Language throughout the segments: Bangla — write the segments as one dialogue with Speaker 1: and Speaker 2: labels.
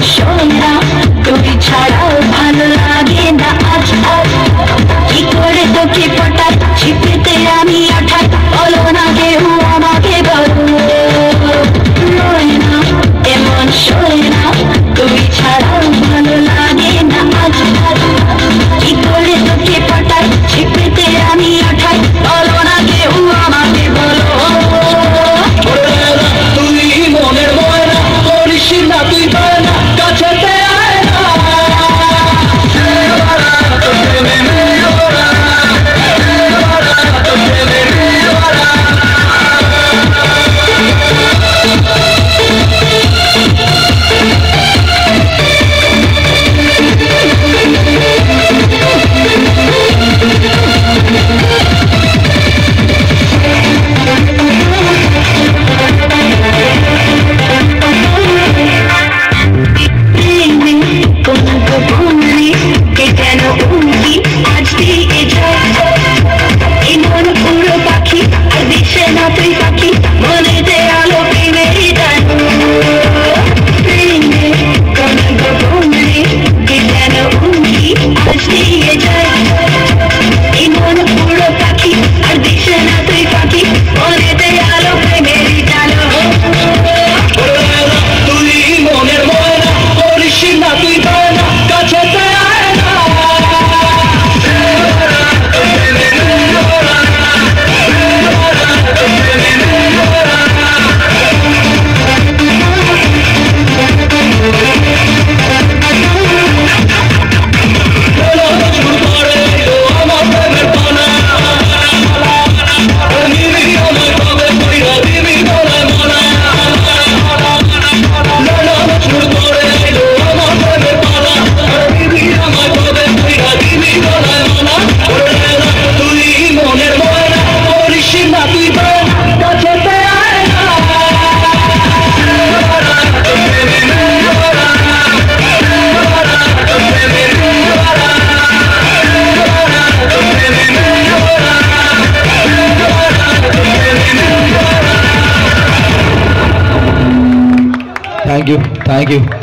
Speaker 1: সোনা তুমি ছাড়া ভালো লাগে না আজ আজ কি করে তোকে পটাই ছিপিতে আমি আঠাই বলো না কেউ আমাকে বলো রয় না এমন শোয় না তুমি ছাড়া ভালো লাগে না আজ আজ কি করে তোকে পটাই ছিপিতে আমি আঠাই বলো না কেউ আমাকে বলো
Speaker 2: তুই মনের ময়না করিস না তুই বায়না কাছেতে আয় না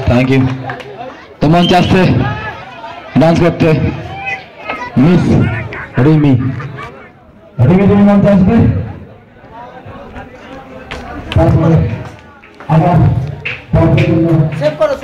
Speaker 3: थैंक यू तो मन चाहते डांस करते मिस रिमी रिमी তুমি মন চাচ্ছে তারপরে আবার সেভ করো